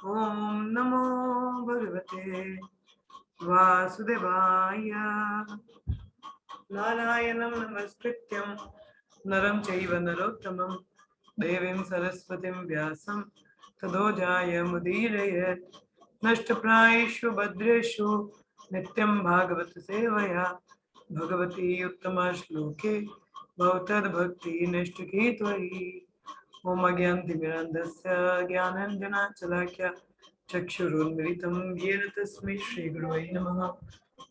ओम नमो भगवते वासुदेवाय। नारायणं नमस्कृत्यं नरं चैव नरोत्तमं देवीं सरस्वतीं व्यासं ततो जयमुदीरयेत्। नष्टप्रायेषु भद्रेषु नित्यं भागवत सेवया भगवती उत्तमा श्लोके भवतद्भक्ति निष्ठकी त्वयि। ओम अज्ञानतिमिरन्धस्य ज्ञानाञ्जनशलाकया चक्षुरुन्मिलितं येन तस्मै श्रीगुरुवे नमः।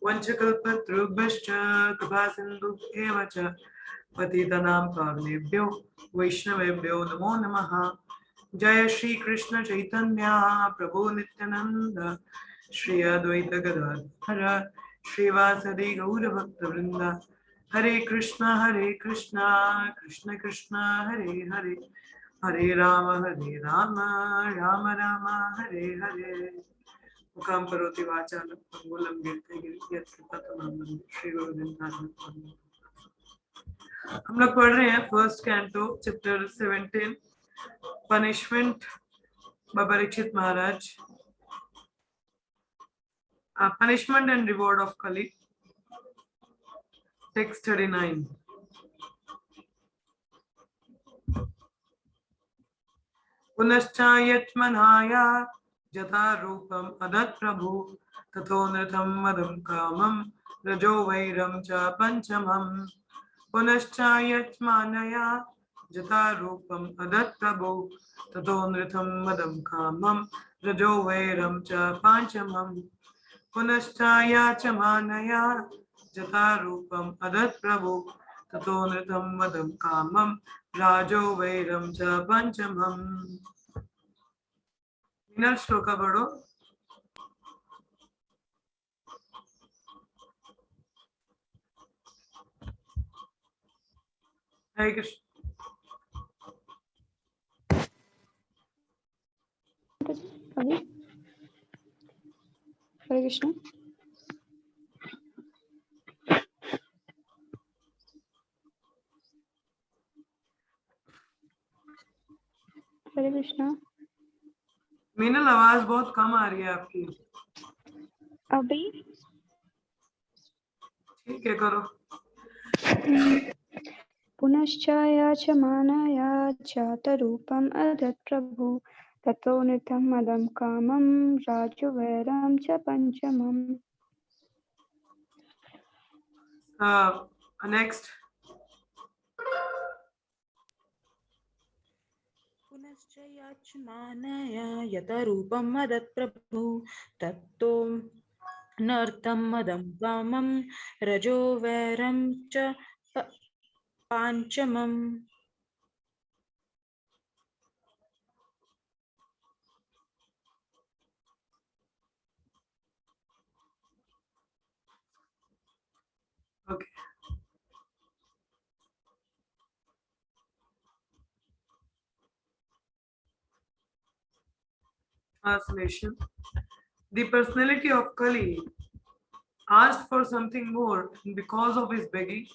वंशकल्पतरुभ्यश्च कृपासिन्धुभ्येव च पतितानां पावनेभ्यो वैष्णवेभ्यो नमो नमः। जय श्री कृष्ण चैतन्य प्रभु नित्यानंद श्री अद्वैत गदाधर श्रीवासदि गौरभक्तवृंद। हरे कृष्णा कृष्ण कृष्ण हरे हरे, हरे राम राम राम हरे हरे। मुखां करोति वाचालं पंगुलं गिरते यत्कृपातमहं श्री गुरुदेव। हम लोग पढ़ रहे हैं first canto chapter 17 punishment by Parikshit Maharaj, punishment and reward of Kali, text 39. पुनश्चायत्मनाया जथा रूपम अदत् प्रभु तथो नृतं मदं कामं रजो वैरं च पंचमम्। पुनश्चायत्मनया जथा रूपम अदत् प्रभु तथो नृतं मदं कामं रजो वैरं च पंचमम्। पुनश्चायाचमानया जथा रूपम अदत् प्रभु ततो नृतं मदं कामं राजो वैरं च पंचमम्। मीनल श्लोक पढ़ो। हरे कृष्ण। हरे कृष्ण। हरे कृष्णा। मीनल आवाज बहुत कम आ रही है आपकी। अभी ठीक है करो। पुनश्चायाचमानया जातरूपम् अदत् प्रभु ततो नृतं मदं कामं राजवैरं च पंचमम्। नेक्स्ट। पुनश्चयाचमानया यतरूपं मदत्प्रभु तत्तो नर्तं मदं कामं रजो वैरं च पाञ्चमम्। Okay. Translation. The personality of Kali asked for something more, and because of his begging,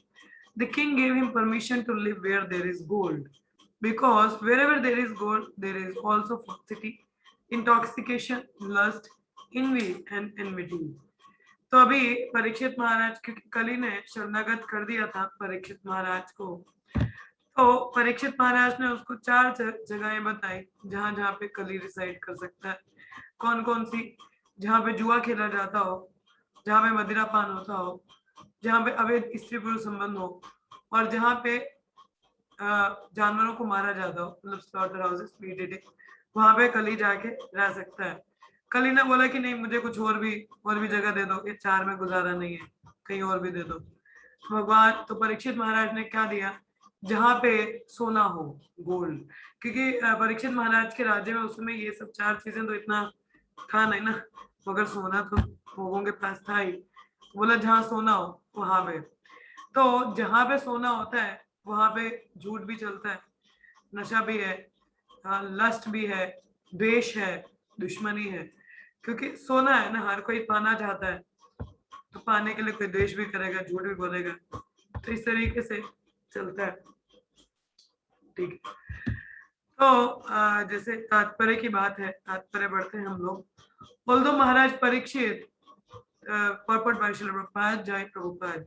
the king gave him permission to live where there is gold. Because wherever there is gold, there is also falsity, intoxication, lust, envy, and enmity. तो अभी परीक्षित महाराज, क्योंकि कली ने शरणागत कर दिया था परीक्षित महाराज को, तो परीक्षित महाराज ने उसको 4 जगहें बताई जहां जहां पे कली रिसाइड कर सकता है। कौन कौन सी? जहां पे जुआ खेला जाता हो, जहां पे मदिरा पान होता हो, जहां पे अवैध स्त्री पुरुष संबंध हो, और जहां पे जानवरों को मारा जाता हो, मतलब स्लॉटर हाउसेस, मीट ईटिंग, वहां पे कली जाके रह सकता है। कली ने बोला कि नहीं, मुझे कुछ और भी जगह दे दो, ये 4 में गुजारा नहीं है, कहीं और भी दे दो। भगवान तो परीक्षित महाराज ने क्या दिया? जहां पे सोना हो, गोल्ड, क्योंकि परीक्षित महाराज के राज्य में उसमें ये सब 4 चीजें तो इतना था नहीं ना, मगर सोना तो लोगों के पास था ही। बोला जहाँ सोना हो वहां पे, तो जहां पे सोना होता है वहां पे झूठ भी चलता है, नशा भी है, लस्ट भी है, द्वेष है, दुश्मनी है, क्योंकि सोना है ना, हर कोई पाना चाहता है, तो पाने के लिए कोई द्वेष भी करेगा, झूठ भी बोलेगा, तो इस तरीके से चलता है। ठीक है, तो जैसे तात्पर्य की बात है, तात्पर्य बढ़ते हैं हम लोग। Although Maharaj Parikshit, purport by Srila Prabhupada, Jai Prabhupada.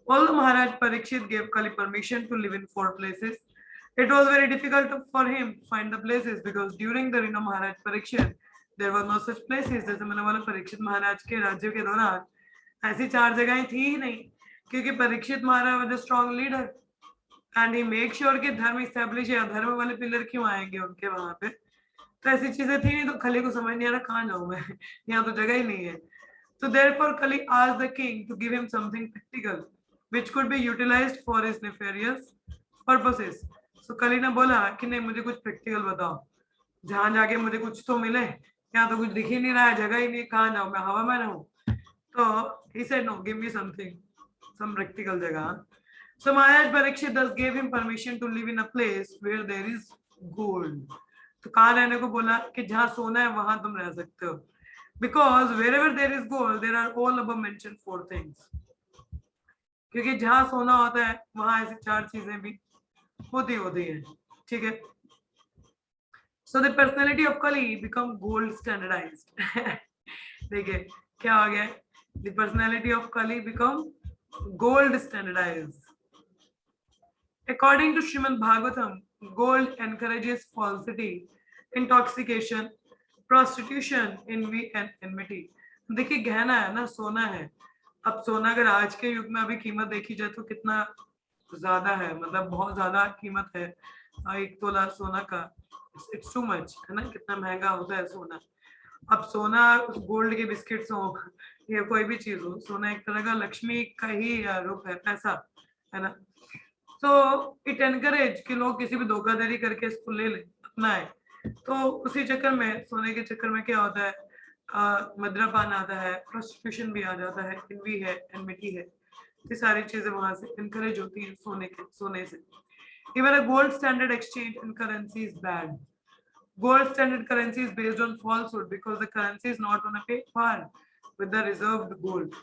Although Maharaj Parikshit gave Kali permission to live in 4 places, it was very difficult for him to find the places because during the reign of Maharaj Parikshit, there were no such places. जैसे मैंने बोला परीक्षित महाराज के राज्य के दौरान ऐसी 4 जगहें थी ही नहीं, क्योंकि परीक्षित महाराज was a strong leader and he make sure कि धर्म establish है, धर्म वाले पिलर क्यों आएंगे उनके वहां पे। तो ऐसी चीजें थी नहीं, तो खली को समझ नहीं आ रहा कहाँ जाऊं मैं, यहाँ तो जगह ही नहीं है। So therefore Kali asked the king to give him something practical which could be utilized for his nefarious purposes. So Kali ने बोला कि नहीं, मुझे कुछ practical बताओ, जहां जाके मुझे कुछ तो मिले, यहाँ तो कुछ दिख ही नहीं रहा है, जगह ही नहीं, कहाँ जाऊं मैं, हवा में रहूं। तो he said no, give me something, some practical जगह। So Maharaj Parikshit thus gave him permission to live in a place where there is gold. तो कहाँ रहने को बोला कि जहाँ सोना है वहां तुम रह सकते हो, because wherever there is gold there are all above mentioned 4 things. क्योंकि जहाँ सोना होता है वहां ऐसी 4 चीजें भी होती हैं, ठीक है। So the personality of Kali become gold standardized. देखिए क्या हो गया, the personality of Kali become gold standardized. According to Srimad Bhagavatam, gold encourages falsity, intoxication, prostitution, envy and enmity. देखिए गहना है ना, सोना है। अब सोना अगर आज के युग में अभी कीमत देखी जाए तो कितना ज्यादा है, मतलब बहुत ज्यादा कीमत है 1 तोला सोना का। इट्स टू मच है ना, कितना महंगा होता है सोना। अब सोना गोल्ड के बिस्किट्स हो या कोई भी चीज हो, सोना एक तरह का लक्ष्मी का ही रूप है, पैसा है ना। तो इट एनकरेज कि लोग किसी भी धोखाधड़ी करके इसको ले ले अपना है। तो उसी चक्कर में, सोने के चक्कर में क्या होता है, मद्रापान आता है, प्रोस्टिट्यूशन भी आ जाता है, इनवी है, एनमिटी है, ये सारी चीजें वहां से इनकरेज होती हैं सोने से। Even a gold standard exchange in currency is bad. Gold standard currency is based on falsehood because the currency is not on a par with the reserved gold.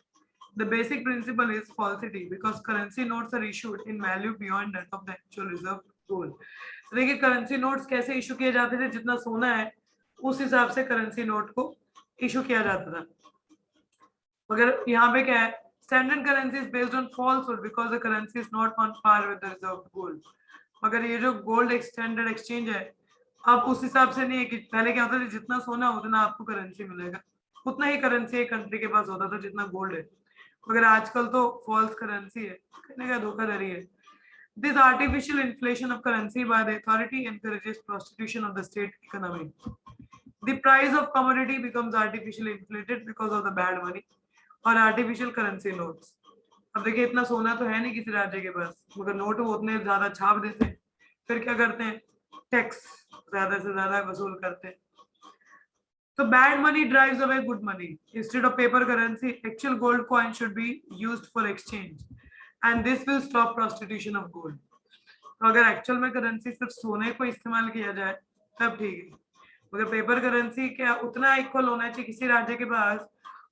The basic principle is falsity because currency notes are issued in value beyond that of the actual reserved gold. तो देखिए currency notes कैसे issue किए जाते थे, जितना सोना है उस हिसाब से करेंसी नोट को इशू किया जाता था। मगर यहाँ पे क्या है, standard currency is based on falsehood because the currency is not on par with the reserved gold. मगर ये जो गोल्ड स्टैंडर्ड एक्सचेंज है, अब उस हिसाब से नहीं है कि पहले क्या होता था, जितना सोना उतना आपको करेंसी मिलेगा, उतना ही करेंसी एक कंट्री के पास होता था जितना गोल्ड है। मगर आजकल तो फॉल्स करेंसी है, कहने का धोखाधड़ी है। This artificial inflation of currency by the authority encourages prostitution of the state economy. The price of commodity becomes artificially inflated because of the bad money और artificial currency notes. अब देखिए इतना सोना तो है नहीं किसी राज्य के पास, मगर नोट वो उतने ज्यादा छाप देते हैं, फिर क्या करते हैं, टैक्स ज्यादा से ज्यादा वसूल करते हैं। So bad money drives away good money. Instead of paper currency, actual gold coin should be used for exchange, and this will stop prostitution of gold. तो अगर एक्चुअल में करेंसी सिर्फ सोने को इस्तेमाल किया जाए तब ठीक है, मगर पेपर करेंसी क्या उतना इक्वल होना चाहिए, किसी राज्य के पास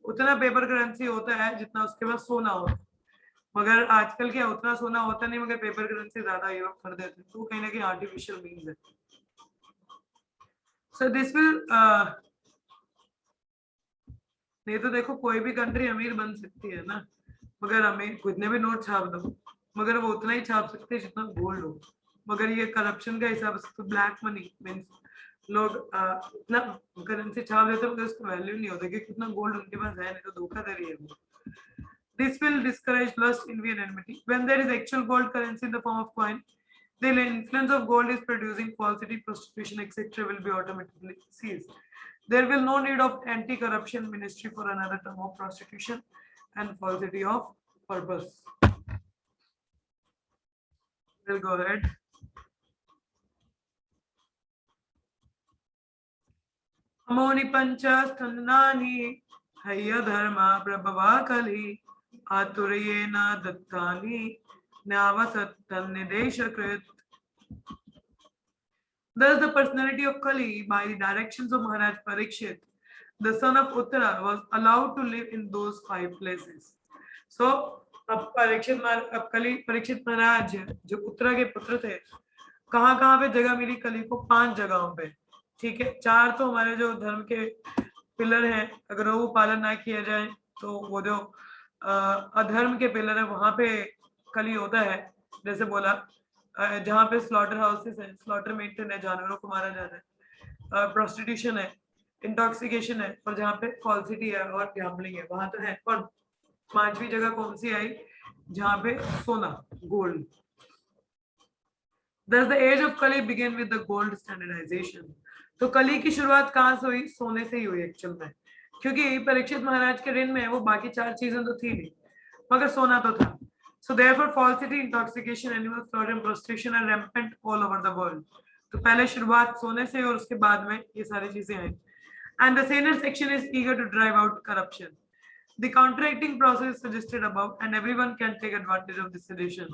उतना पेपर करेंसी होता है जितना उसके पास सोना होता है। मगर आजकल क्या उतना सोना होता नहीं, मगर पेपर करेंसी ज्यादा ये लोग कर देते हैं, तो कहीं ना कहीं आर्टिफिशियल मीन्स है। सो दिस विल नहीं तो देखो कोई भी कंट्री अमीर बन सकती है ना, मगर अमीर कितने भी नोट छाप दो, मगर वो उतना ही छाप सकते हैं जितना गोल्ड हो। मगर ये करप्शन का हिसाब से तो ब्लैक मनी मीन्स लोग इतना करेंसी छाप देते हैं मगर उसका वैल्यू नहीं होता क्योंकि कितना गोल्ड उनके पास है, नहीं तो धोखाधड़ी है वो। This will discourage lust, envy and enmity. When there is actual gold currency in the form of coin, the influence of gold is producing falsity, prostitution, etc. will be automatically ceased. There will no need of anti-corruption ministry for another term of prostitution and falsity of purpose. We'll go ahead. अमोनि पंचस्तन्नानि हय्य धर्मा प्रभवा कलि आतुर्येन दत्तानि न्यावसत्तन्निदेशकृत्. Thus the personality of Kali, by the directions of Maharaj Parikshit, the son of Uttara, was allowed to live in those 5 places. So अब Parikshit Maharaj जो उत्तरा के पुत्र थे, कहाँ कहाँ पे जगह मिली कली को? 5 जगहों पे, ठीक है। 4 तो हमारे जो धर्म के पिलर हैं, अगर वो पालन ना किया जाए तो वो जो अधर्म के पिलर है वहां पे कली होता है। जैसे बोला जहाँ पे स्लॉटर हाउसेस है, स्लॉटर मेंटेन है, जानवरों को मारा जा रहा है, प्रोस्टिट्यूशन है, इंटॉक्सिकेशन है, और जहाँ पे फॉल्सिटी है और गैम्बलिंग है वहां तो है। और 5वीं जगह कौन सी आई? जहाँ पे सोना, gold. Thus the age of Kali began with the gold standardization. तो कली की शुरुआत कहाँ से हुई? सोने से ही हुई एक्चुअल में, क्योंकि परीक्षित महाराज के ऋण में वो बाकी 4 चीजें तो थी नहीं, मगर सोना तो था। So therefore falsity, intoxication, animal slaughter and prostitution are rampant all over the world. तो पहले शुरुआत सोने से और उसके बाद में ये सारी चीजें आई. And the senior section is eager to drive out corruption. The counteracting process suggested above, and everyone can take advantage of this sedition.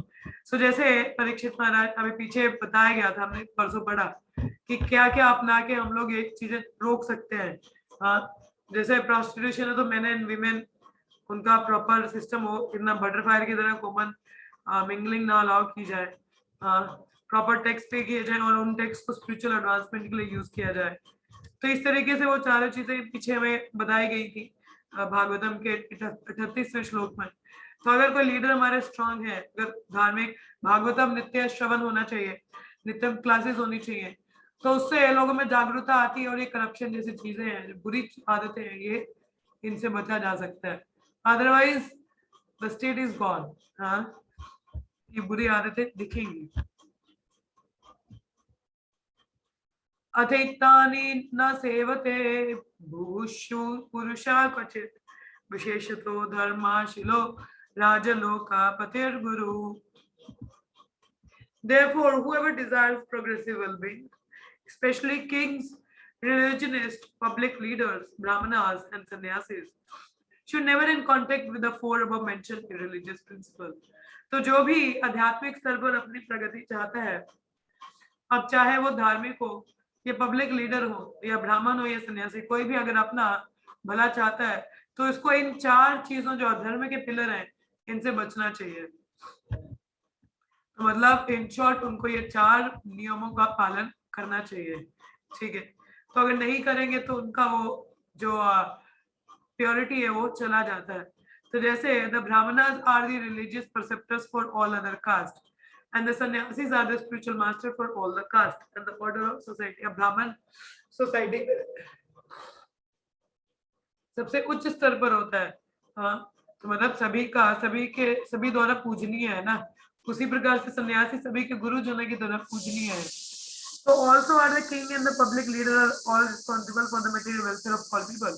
So जैसे परीक्षित महाराज अभी पीछे बताया गया था, हमने परसों पढ़ा कि क्या क्या अपना के हम लोग ये चीजें रोक सकते हैं. जैसे प्रोस्टिट्यूशन है तो मेन एंड वीमेन उनका प्रॉपर सिस्टम हो, इतना बटरफ्लाई की तरह कॉमन मिंगलिंग ना अलाउ की जाए, प्रॉपर टैक्स पे किए जाए और उन टैक्स को स्पिरिचुअल एडवांसमेंट के लिए यूज किया जाए. तो इस तरीके से वो चारों चीजें पीछे हमें बताई गई थी भागवतम के 38वें श्लोक में. तो अगर कोई लीडर हमारे स्ट्रांग है, अगर धार्मिक भागवतम नित्य श्रवण होना चाहिए, नित्य क्लासेस होनी चाहिए, तो उससे लोगों में जागरूकता आती है और ये करप्शन जैसी चीजें हैं, जो बुरी आदतें हैं, ये इनसे बचा जा सकता है. Otherwise the state is gone. हाँ, ये बुरी आदतें दिखेंगी. अथैतानि न सेवते भूषु पुरुषा क्वचित् विशेषतो धर्माशिलो राजलोकापतिर्गुरु. Therefore, whoever desires progressive well-being, especially kings, religionists, public leaders, brahmanas, and sannyasis, should never in contact with the 4 above mentioned irreligious principles. तो जो भी आध्यात्मिक स्तर पर अपनी प्रगति चाहता है, अब चाहे वो धार्मिक हो या पब्लिक लीडर हो या ब्राह्मण हो या सन्यासी, कोई भी अगर अपना भला चाहता है तो इसको इन 4 चीजों जो अधर्म के पिलर हैं इनसे बचना चाहिए. तो मतलब इन शॉर्ट उनको ये 4 नियमों का पालन करना चाहिए. ठीक है, तो अगर नहीं करेंगे तो उनका वो जो प्योरिटी है वो चला जाता है. तो जैसे the Brahmanas are the religious preceptors for all other caste and the sannyasis are the spiritual master for all the caste and the order of society. A Brahman society सबसे उच्च स्तर पर होता है. हाँ, तो मतलब सभी द्वारा पूजनीय है ना, उसी प्रकार से सन्यासी सभी के गुरुजनों की तरफ पूजनीय है. So also are the king and the public leader are all responsible for the material welfare of all people.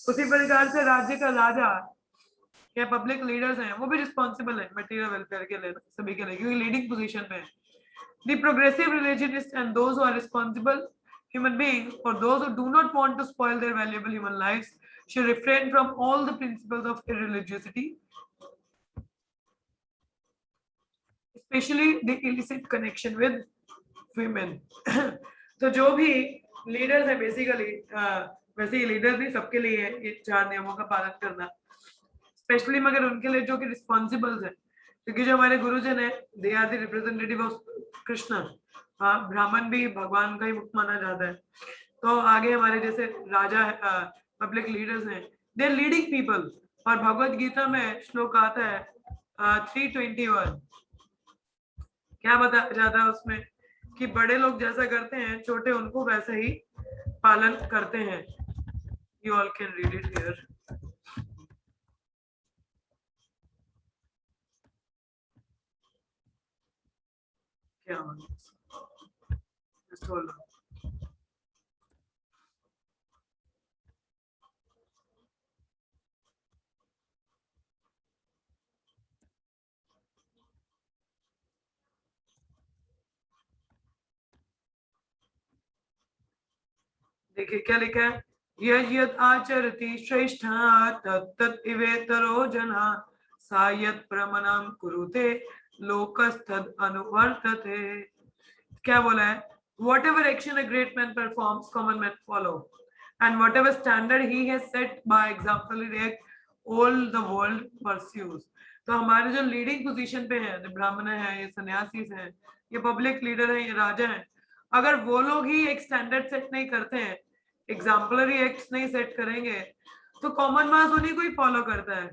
उसी प्रकार से राज्य का राजा या पब्लिक लीडर्स हैं वो भी रिस्पॉन्सिबल है मटेरियल वेलफेयर के लिए, सभी के लिए, क्योंकि लीडिंग पोजीशन में है. The progressive religionists and those who are responsible human beings or those who do not want to spoil their valuable human lives should refrain from all the principles of irreligiosity, especially the illicit connection with women. तो जो भी leaders है basically, वैसे ही leader भी सबके लिए है ये 4 नियमों का पालन करना, स्पेशली मगर उनके लिए जो कि रिस्पॉन्सिबल है, क्योंकि जो हमारे गुरुजन है they are the representative of Krishna. हाँ, ब्राह्मण भी भगवान का ही मुख माना जाता है. तो आगे हमारे जैसे राजा है, पब्लिक लीडर्स हैं, दे आर लीडिंग पीपल. और भगवत गीता में श्लोक आता है 321, क्या बताया जाता है उसमें कि बड़े लोग जैसा करते हैं छोटे उनको वैसा ही पालन करते हैं. You all can read it here. क्या just hold on. देखिए क्या लिखा है, यद् आचरति श्रेष्ठः तत् इवेतरो जना सा यत् प्रमाणं कुरुते लोकस्तद् अनुवर्तते. क्या बोला है? Whatever action a great man performs, common men follow, and whatever standard he has set by exemplary act, all the world pursues. तो हमारे जो लीडिंग पोजीशन पे हैं, ब्राह्मण है, ये सन्यासी हैं, ये पब्लिक लीडर है, ये राजा है, अगर वो लोग ही एक स्टैंडर्ड सेट नहीं करते हैं, एग्जाम्पलरी एक्ट्स नहीं सेट करेंगे, तो कॉमन मास उन्हीं को ही फॉलो करता है।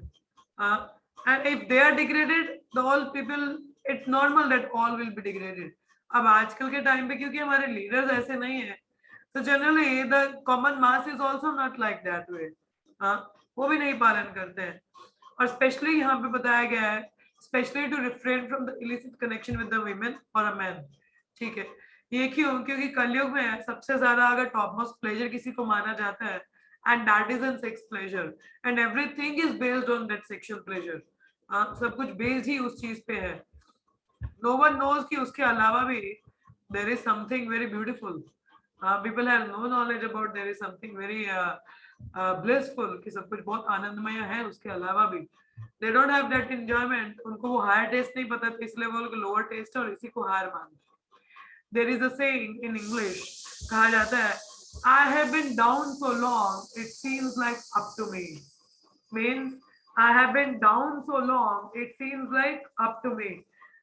And if they are degraded the all people, it's normal that all will be degraded. अब आजकल के टाइम पे क्योंकि हमारे लीडर्स ऐसे नहीं है, तो generally the common mass is also not like that way. वो भी नहीं पालन करते हैं। और स्पेशली यहाँ पे बताया गया है, specially to refrain from the illicit connection with the women और अ मैन। ठीक है, ये क्यों? क्योंकि कलयुग में सबसे ज्यादा अगर टॉप मोस्ट प्लेजर किसी को माना जाता है, and that is an sex pleasure, and everything is based on that sexual pleasure. सब कुछ बेस्ड ही उस चीज पे है। नो वन नोज कि उसके अलावा भी there is something very beautiful. People have no knowledge about there is something very blissful, कि सब कुछ बहुत आनंदमय है उसके अलावा भी। They don't have that enjoyment, उनको वो हायर टेस्ट नहीं पता, तो इसलिए वो लोग लोअर टेस्ट है और इसी को हायर मानते हैं। There is a saying in English, कहा जाता है, I have been down so long, it seems like up to me. Means I have been down so long, it seems like up to me.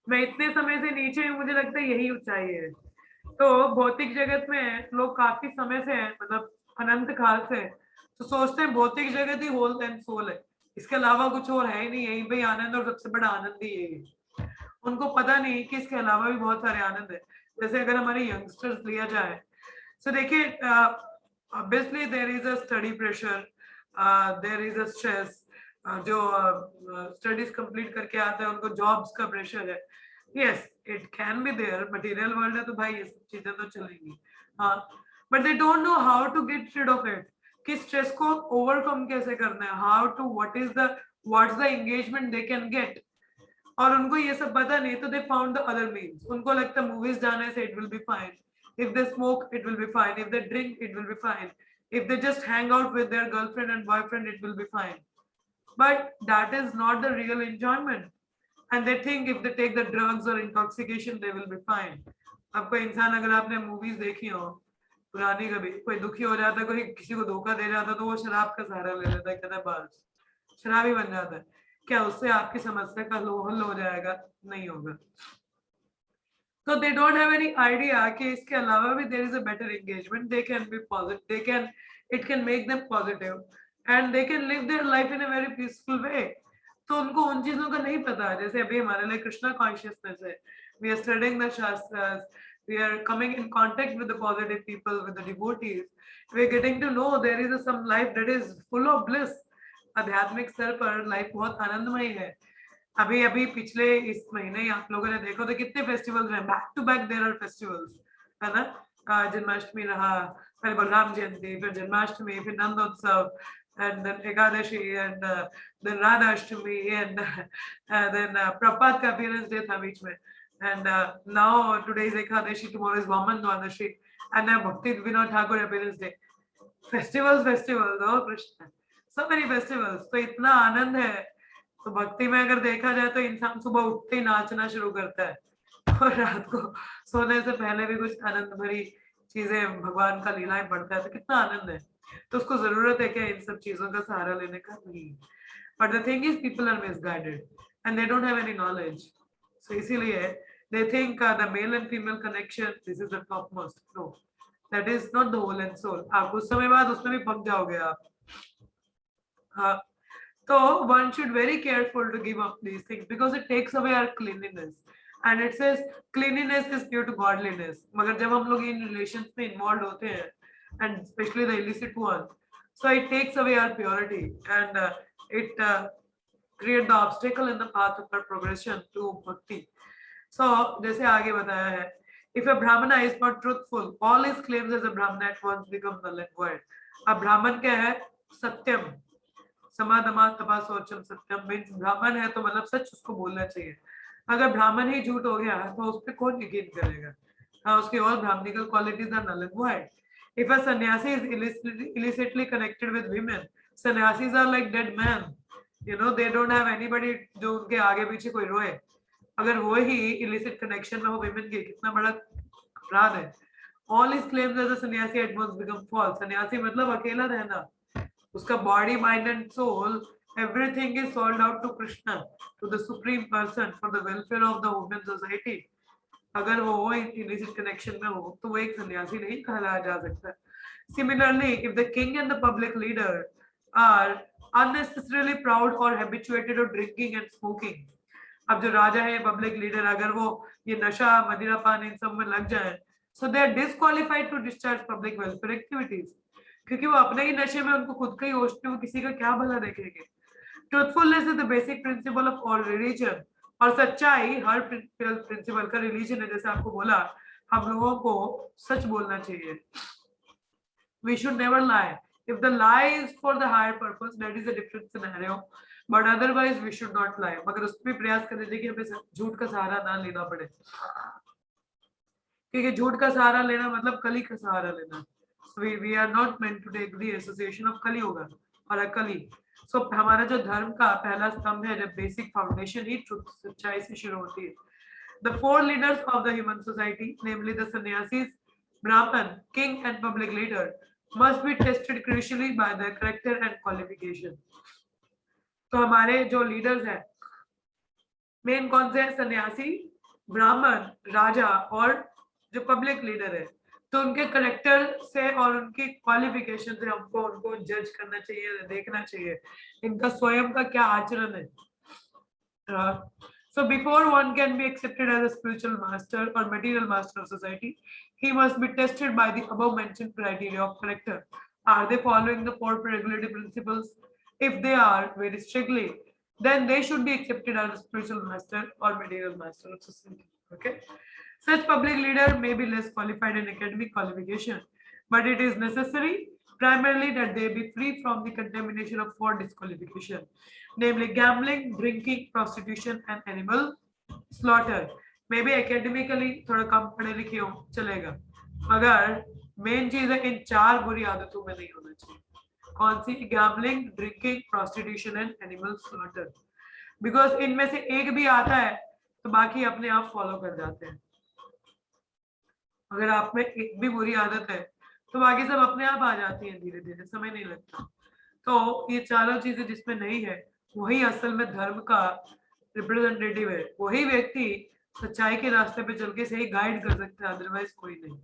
मैं इतने समय से नीचे हूँ, मुझे लगता है यही ऊंचाई है। तो भौतिक जगत में लोग काफी समय से हैं, मतलब अनंत काल से, तो सोचते हैं भौतिक जगत ही होल एंड सोल है, इसके अलावा कुछ और है ही नहीं, यही भाई आनंद और सबसे बड़ा आनंद ही यही है। उनको पता नहीं कि इसके अलावा भी बहुत सारे आनंद है। जैसे अगर हमारे यंगस्टर्स लिया जाए, सो देखिए, obviously there is a study pressure, there is a stress, जो स्टडीज कंप्लीट करके आते हैं उनको जॉब्स का प्रेशर है। Yes, it can be there, material world है तो भाई ये सब चीजें तो चलेंगी, हाँ, but they don't know how to get rid of it, कि स्ट्रेस को ओवरकम कैसे करना है, how to, what's the engagement they can get. और उनको ये सब पता नहीं, तो they found the other means. उनको लगता है मूवीज जाने से it will be fine, if they smoke it will be fine, if they drink it will be fine, if they just hang out with their girlfriend and boyfriend it will be fine. But that is not the real enjoyment, and they think if they take the drugs और intoxication they will be fine. अब कोई इंसान, अगर आपने movies देखी हो पुरानी, कभी कोई दुखी हो जाता है, कोई किसी को धोखा दे जाता है, तो वो शराब का सहारा ले लेता है, कहता है बस शराबी बन जाता है। क्या उससे आपकी समस्या का हल हो जाएगा? नहीं होगा। तो they don't have any idea कि इसके अलावा भी there is a better engagement, they can be positive, they can, it can make them positive, and they can live their life in a very peaceful way. तो उनको उन चीजों का नहीं पता। जैसे अभी हमारे लिए कृष्णा कॉन्शियसनेस है, we are studying the shastras, we are coming in contact with the positive people, with the devotees, we are getting to know there is some life that is full of bliss। आध्यात्मिक स्तर पर life बहुत आनंदमय है। अभी अभी पिछले इस महीने आप लोगों ने देखो तो कितने फेस्टिवल्स हैं, back to back there are festivals, है ना। जन्माष्टमी रहा, फिर बलराम जयंती, फिर जन्माष्टमी, फिर Nandotsav, and then Ekadashi, and then Radha Ashtami, and then Prabhupada का appearance day था बीच में, and now today is Ekadashi, tomorrow is Vaman Dwadashi, and then Bhakti Vinod Thakur appearance day। festivals, oh Krishna, so many festivals। तो इतना आनंद है। तो भक्ति में अगर देखा जाए तो इंसान सुबह उठते ही नाचना शुरू करता है और रात को सोने से पहले भी कुछ आनंद भरी चीजें, भगवान का लीलाएं पढ़ता है, तो कितना आनंद है। तो उसको जरूरत है क्या इन सब चीजों का सहारा लेने का? नहीं। But the thing is people are misguided and they don't have any knowledge, so इसीलिए they think the male and female connection this is the top most. No, that is not the whole and soul. आप कुछ समय बाद उसमें भी पक जाओगे आप। हाँ, so one should very careful to give up these things because it takes away our cleanliness, and it says cleanliness is due to godliness। मगर जब हम लोग इन relations में involved होते हैं, and especially the illicit one, so it takes away our purity, and it create the obstacle in the path of our progression to bhakti। So जैसे आगे बताया है, if a brahmana is not truthful, all his claims as a brahmana at once become null and void। अब ब्राह्मण क्या है? सत्यम, समाधमा तपा सोचम सत्यम, means ब्राह्मण है तो मतलब सच उसको बोलना चाहिए। अगर ब्राह्मण ही झूठ हो गया तो उस पर कौन यकीन करेगा? हाँ, उसकी और brahminical qualities are null and void। If a sannyasi is illicitly connected with women, sannyasis are like dead men, you know, they don't have anybody जो उनके आगे पीछे कोई रोए। अगर वो ही illicit connection में हो women के, कितना बड़ा अपराध है। All his claims as a sannyasi at once become false। सन्यासी मतलब अकेला रहना, उसका body, mind and soul, everything is sold out to Krishna, to the supreme person, for the welfare of the human society। अगर वो illicit connection में हो तो वो एक सन्यासी नहीं कहलाया जा सकता. Similarly, if the king and the public leader are unnecessarily proud or habituated of drinking and smoking, अब जो राजा है पब्लिक लीडर अगर वो ये नशा मदिरा पान इन सब में लग जाए, so they are disqualified to discharge public welfare activities, क्योंकि वो अपने ही नशे में उनको खुद का ही होश में वो किसी का क्या भला देखेंगे. Truthfulness is the basic principle of all religion, और सच्चाई हर प्रिंसिपल का रिलीजन है. जैसे आपको बोला, हम लोगों को सच बोलना चाहिए. We should never lie. If the lie is for the higher purpose, that is a different scenario. But otherwise, we should not lie. मगर उसमें प्रयास करने चाहिए कि हमें झूठ का सहारा ना लेना पड़े, क्योंकि झूठ का सहारा लेना मतलब कली का सहारा लेना. So we are not meant to take the association of कली होगा और अकली. So हमारा जो धर्म का पहला स्तंभ है, जब बेसिक फाउंडेशन ही ट्रुथ सच्चाई से शुरू होती है. The four leaders of the human society, namely the sannyasis, Brahman, king and public leader, must be tested crucially by their character and qualification. तो हमारे जो लीडर्स हैं मेन कौन से हैं? सन्यासी, ब्राह्मण, राजा और जो पब्लिक लीडर है. तो उनके करेक्टर से और उनकी क्वालिफिकेशन से हमको उनको जज करना चाहिए, देखना चाहिए इनका स्वयं का क्या आचरण है. So before one can be accepted as a spiritual master or material master of society, he must be tested by the above mentioned criteria of character. Are they following the four regulative principles? If they are very strictly, then they should be accepted as a spiritual master or material master of society. Okay. Such public leader may be less qualified in academic qualification, but it is necessary primarily that they be free from the contamination of four disqualification, namely gambling, drinking, prostitution and animal slaughter. Maybe academically थोड़ा कम पढ़े लिखे हो चलेगा, मगर main चीज है इन चार बुरी आदतों में नहीं होना चाहिए. कौन सी? Gambling, drinking, prostitution and animal slaughter. Because इनमें से एक भी आता है तो बाकी अपने आप फॉलो कर जाते हैं. अगर आप में एक भी बुरी आदत है तो बाकी सब अपने आप आ जाती है, धीरे धीरे, समय नहीं लगता. तो ये चारों चीजें जिसमें नहीं है वही असल में धर्म का रिप्रेजेंटेटिव है. वही व्यक्ति सच्चाई के रास्ते पे चल के सही गाइड कर सकता है, अदरवाइज कोई नहीं.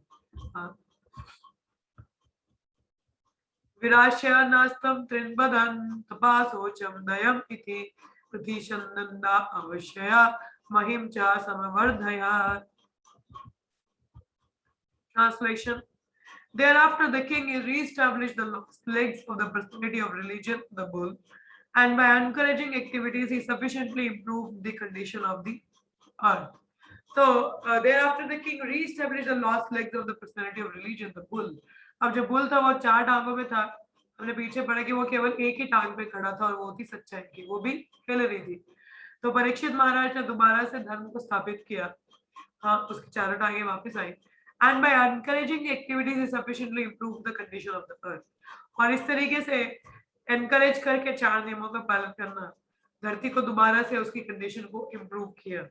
हाँ. विराश्यानास्तं त्रिन्बदं तपासोचम दयम इति प्रतिशन्नन्दा अवश्यया महिम च समवर्धयात्. Translation. Thereafter, the king re-established the lost legs of the personality of religion, the bull, and by encouraging activities, he sufficiently improved the condition of the earth. So, thereafter, the king re-established the lost legs of the personality of religion, the bull. अब जो bull था वो चार टांगों में था. हमने पीछे पढ़ा कि वो केवल एक ही टांग पे खड़ा था और वो थी सच्चाई की, वो भी हिल रही थी. तो परीक्षित महाराज ने दोबारा से धर्म को स्थापित किया. हाँ, उसकी चारों टांगें वापस आई. And by encouraging activities, he sufficiently improved the condition of the earth. और इस तरीके से encourage करके चार नियमों का पालन करना धरती को दोबारा से उसकी कंडीशन को इम्प्रूव किया.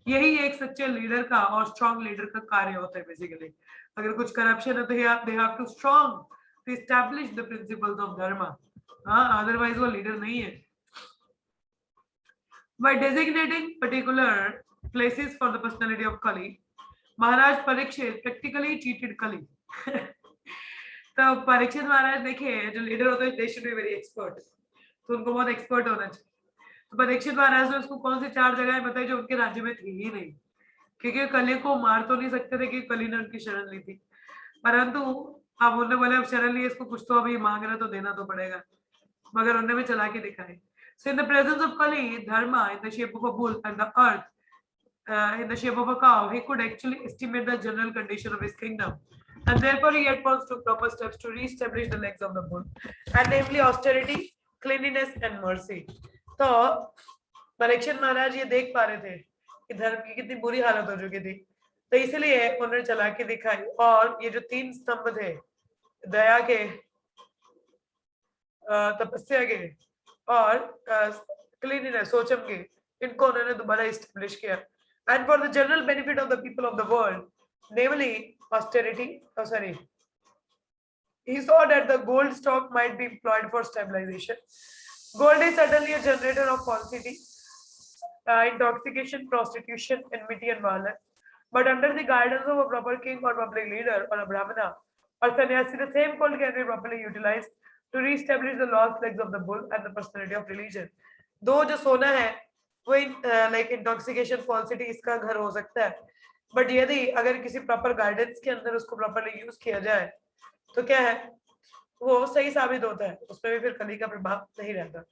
यही एक सच्चे लीडर का और स्ट्रॉन्ग लीडर का कार्य होता है. बेसिकली अगर कुछ करप्शन है तो they have to strong to establish the principles of dharma. हाँ, अदरवाइज वो लीडर नहीं है. By designating particular places for the personality of Kali, Maharaj Parikshit practically cheated कली. तो परीक्षित महाराज देखिए जो लीडर होते हैं they should be very expert, तो उनको बहुत एक्सपर्ट होना चाहिए. तो परीक्षित महाराज ने उसको कौन सी चार जगहें बताई जो उनके राज्य में थी ही नहीं, क्योंकि कली को मार तो नहीं सकते थे कि कली ने उनकी शरण ली थी. परंतु अब उन्होंने बोले अब शरण ली, इसको कुछ तो अभी मांग रहा तो देना तो पड़ेगा, मगर उन्होंने भी चला के दिखाई. So in the presence of Kali, Dharma in the shape of a bull and the earth in the shape of a cow, he could actually estimate the general condition of his kingdom, and therefore he at once took proper steps to re-establish the legs of the bull, and namely austerity, cleanliness and mercy. तो परीक्षित महाराज ये देख पा रहे थे कि धर्म की कितनी बुरी हालत हो चुकी थी, तो इसलिए उन्होंने चला के दिखाई. और ये जो तीन स्तंभ थे, दया के, तपस्या के और क्लीनिनेस, सोचम के, इनको उन्होंने दोबारा इस्टेब्लिश किया. And for the general benefit of the people of the world, namely austerity, he saw that the gold stock might be employed for stabilization. Gold is certainly a generator of falsity, intoxication, prostitution, enmity and violence. but under the guidance of a proper king or public leader or a brahmana or sannyasi, the same gold can be properly utilized to re-establish the lost legs of the bull and the personality of religion. दो जो सोना है वो like intoxication falsity इसका घर हो सकता है, बट यदि अगर किसी प्रॉपर गाइडेंस के अंदर उसको प्रॉपरली यूज किया जाए तो क्या है, वो सही साबित होता है, उसमें भी फिर कली का प्रभाव नहीं रहता.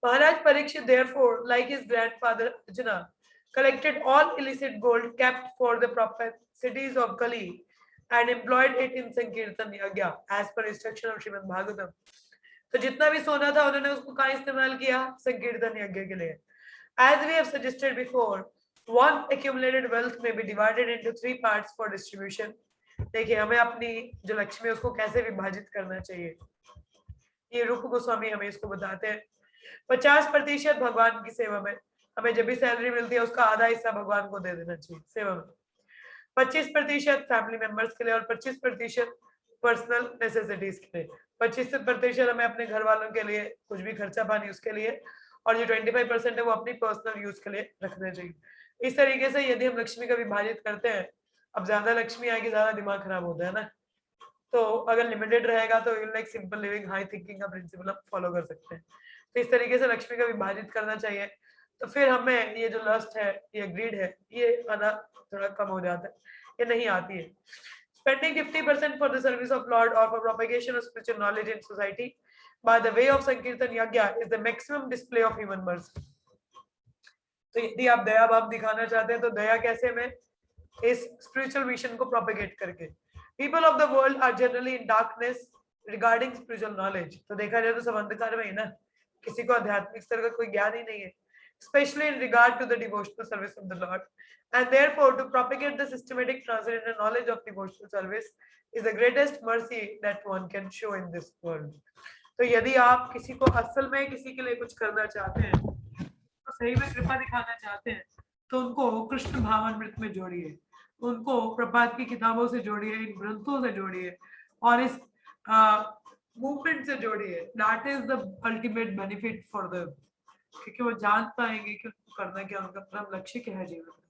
Maharaj Parikshit therefore, like his grandfather Arjuna, collected all illicit gold kept for the propensities of Kali and employed it in Sankirtan Yagya as per instruction of Srimad Bhagavatam. तो जितना भी सोना था उन्होंने उसको कहाँ इस्तेमाल किया, संकीर्तन यज्ञ के लिए. As we have suggested before, one accumulated wealth may be divided into 3 parts for distribution. देखिए हमें अपनी जो लक्ष्मी है उसको कैसे विभाजित करना चाहिए, ये रूप गोस्वामी हमें इसको बताते हैं. 50% भगवान की सेवा में, हमें जब भी सैलरी मिलती है उसका आधा हिस्सा भगवान को दे देना चाहिए सेवा में. 25% फैमिली मेंबर्स के लिए और 25% पर्सनल नेसेसिटीज के लिए. 25% हमें अपने घर वालों के लिए कुछ भी खर्चा पानी उसके लिए, और जो 25% है वो अपनी पर्सनल यूज के लिए रखना चाहिए. इस तरीके से यदि हम लक्ष्मी का विभाजित करते हैं, अब ज्यादा लक्ष्मी आएगी ज्यादा दिमाग खराब होता है ना, तो अगर लिमिटेड रहेगा तो like simple living high thinking का प्रिंसिपल हम फॉलो कर सकते हैं. तो इस तरीके से लक्ष्मी का विभाजित करना चाहिए, तो फिर हमें ये जो लस्ट है, ये ग्रीड है, ये आना थोड़ा कम हो जाता है, ये नहीं आती है. Spending 50% for the service of Lord or for propagation of spiritual knowledge in society by the way of Sankirtan Yagya is the maximum display of human mercy. तो यदि आप दया भाव दिखाना चाहते हैं तो दया कैसे में, इस स्पिरिचुअल मिशन को प्रोपेगेट करके. People of the world are generally in darkness regarding spiritual knowledge. तो देखा जाए तो सब अंधकार में ही ना, किसी को आध्यात्मिक स्तर का कोई ज्ञान ही नहीं है, especially in regard to the devotional service of the Lord. And therefore, to propagate the systematic transcendental knowledge of devotional service is the greatest mercy that one can show in this world. तो यदि आप किसी को असल में किसी के लिए कुछ करना चाहते हैं, तो सही में कृपा दिखाना चाहते हैं, तो उनको कृष्ण भावामृत में जोड़िए, उनको प्रभात की किताबों से जोड़िए, इन ग्रंथों से जोड़िए और इस मूवमेंट से जोड़िए. That is the ultimate benefit for them, क्योंकि वो जान पाएंगे कि उनको करना क्या, उनका परम लक्ष्य क्या है जीवन में.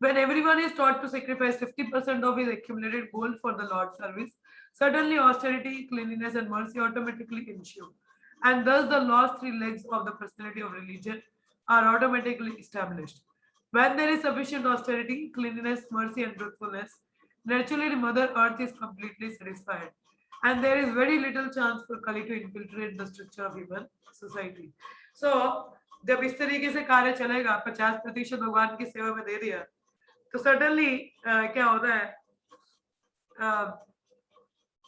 When everyone is taught to sacrifice 50% of his accumulated gold for the Lord's service, certainly austerity, cleanliness, and mercy automatically ensue, and thus the lost 3 legs of the personality of religion are automatically established. When there is sufficient austerity, cleanliness, mercy, and truthfulness, naturally the Mother Earth is completely satisfied, and there is very little chance for Kali to infiltrate the structure of human society. So, जब इस तरीके से कार्य चलेगा, 50% भगवान की सेवा में दे दिया, तो सडनली क्या होता है,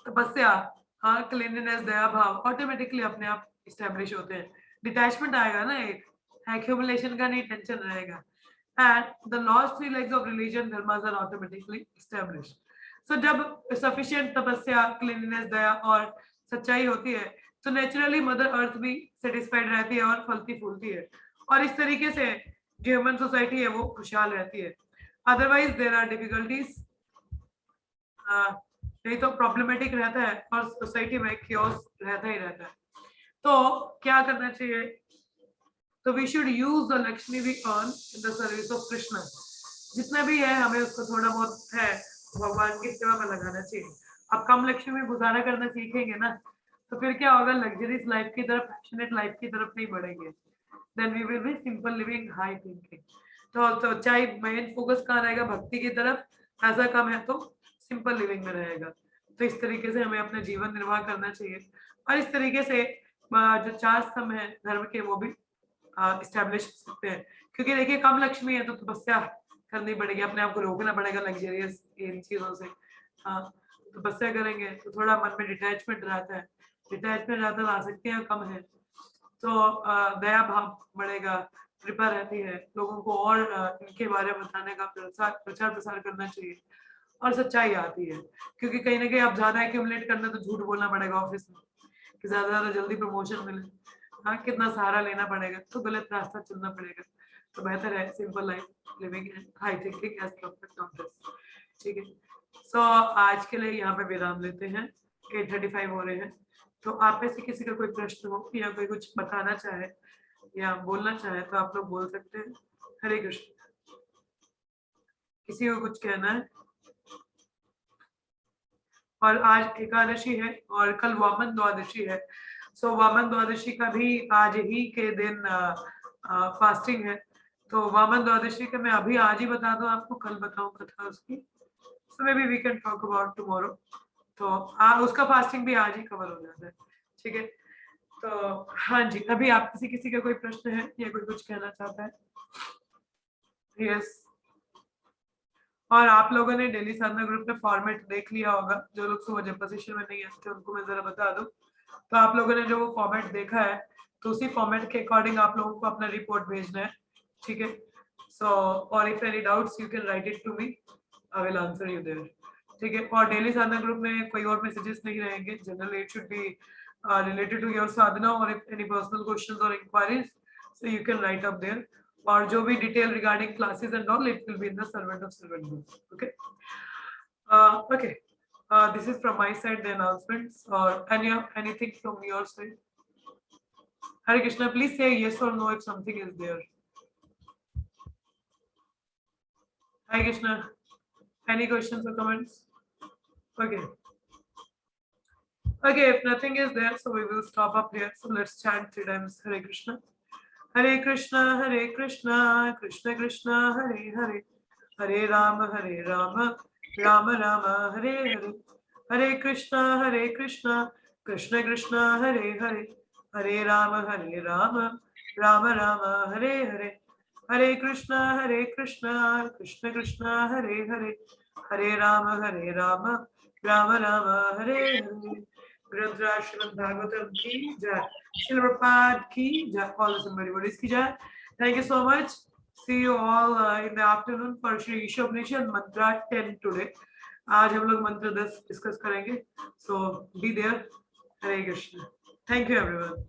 तपस्या, हाँ, क्लीनलीनेस, दया भाव ऑटोमेटिकली अपने आप इस्टेब्लिश होते हैं. डिटैचमेंट आएगा ना, एक एक्यूमुलेशन का नहीं टेंशन रहेगा. And the lost 3 legs of religion dharmas are automatically established. So जब सफिशिएंट तपस्या, क्लीनलीनेस, दया और सच्चाई होती है, तो नेचुरली मदर अर्थ भी सेटिस्फाइड रहती है और फलती फूलती है, और इस तरीके से जो ह्यूमन सोसाइटी है वो खुशहाल रहती है. अदरवाइज देयर आर डिफिकल्टीज, नहीं तो प्रॉब्लमेटिक रहता है और सोसाइटी में क्योस रहता ही रहता है. तो क्या करना चाहिए, तो we should use the Lakshmi we earn in the service of Krishna. जितना भी है हमें उसको थोड़ा बहुत है भगवान की सेवा में लगाना चाहिए. अब कम लक्ष्मी में गुजारा करना सीखेंगे ना, तो फिर क्या होगा, लग्जरीज लाइफ की तरफ, पैशनेट लाइफ की तरफ नहीं बढ़ेंगे. Then we will be simple living, high thinking. तो चाहे मेन फोकस कहाँ रहेगा, भक्ति की तरफ, पैसा कम है तो सिंपल लिविंग में रहेगा. तो इस तरीके से हमें अपना जीवन निर्वाह करना चाहिए, और इस तरीके से जो 4 स्तंभ है धर्म के वो भी इस्टेब्लिश हो सकते हैं. क्योंकि देखिए कम लक्ष्मी है तो तपस्या करनी पड़ेगी, अपने आप को रोकना पड़ेगा लग्जरियस इन चीजों से. तपस्या करेंगे तो थोड़ा मन में डिटैचमेंट रहता है, डिटैचमेंट रहता है, आसक्तियां कम है, तो दया भाव बढ़ेगा, कृपा रहती है, लोगों को और इनके बारे में बताने का प्रचार प्रसार करना चाहिए, और सच्चाई आती है. क्योंकि कहीं ना कहीं आप ज्यादा एक्यूमुलेट करना तो झूठ बोलना पड़ेगा ऑफिस में कि ज्यादा जल्दी प्रमोशन मिले, हाँ, कितना सहारा लेना पड़ेगा, तो गलत रास्ता चलना पड़ेगा. तो बेहतर है simple life living and high thinking as profit. ठीक है, सो आज के लिए यहाँ पे विराम लेते हैं. 8:35 हो रहे हैं. तो आप में से किसी का कोई प्रश्न हो या कोई कुछ बताना चाहे या बोलना चाहे तो आप लोग बोल सकते हैं। हरे कृष्ण। किसी को कुछ कहना है? और आज एकादशी है और कल वामन द्वादशी है। सो वामन द्वादशी का भी आज ही के दिन फास्टिंग है। तो वामन द्वादशी का मैं अभी आज ही बता दूं आपको, कल बताऊं कथा उसकी। So maybe we can talk about tomorrow. तो उसका फास्टिंग भी आज ही कवर हो जाता है, ठीक है। तो हाँ जी, अभी आप किसी का कोई प्रश्न है या कोई कुछ कहना चाहता है? यस। और आप लोगों ने डेली साधना ग्रुप में फॉर्मेट देख लिया होगा। जो लोग सुबह जब पोजीशन में नहीं आते उनको मैं जरा बता दूं। तो आप लोगों ने जो वो फॉर्मेट देखा है तो उसी फॉर्मेट के अकॉर्डिंग आप लोगों को अपना रिपोर्ट भेजना है, ठीक है। सो और if any doubts you can write it to me, I will answer you there, ठीक है। और डेली साधना ग्रुप में कोई और मैसेजेस नहीं रहेंगे। Generally it should be related to your sadhana, or if any personal questions or inquiries, so you can write up there. और जो भी detail regarding classes and all, it will be in the servant of servant group, okay. Okay, this is from my side, the announcements, or anything from your side? Hare Krishna, please say yes or no if something is there. Hare Krishna, any questions or comments? Okay. Okay, if nothing is there, so we will stop up here. So let's chant 3 times Hare Krishna. Hare Krishna, Krishna Krishna, Hare Hare, Hare Rama, Rama Rama, Hare Hare. Hare Krishna, Krishna Krishna, Hare Hare, Hare Rama, Rama Rama, Hare Hare. Hare Krishna, Krishna Krishna, Hare Hare, Hare Rama, Rama Rama, Hare Hare. ग्रंथराज श्रीमद् भागवतम की जय, श्रील प्रभुपाद की जय, all somebody bodies की जय. Thank you so much. See you all in the afternoon for Shri Ishopanishad Mantra 10 today. आज हम लोग मंत्र 10 डिस्कस करेंगे. So be there. Hare Krishna. Thank you everyone.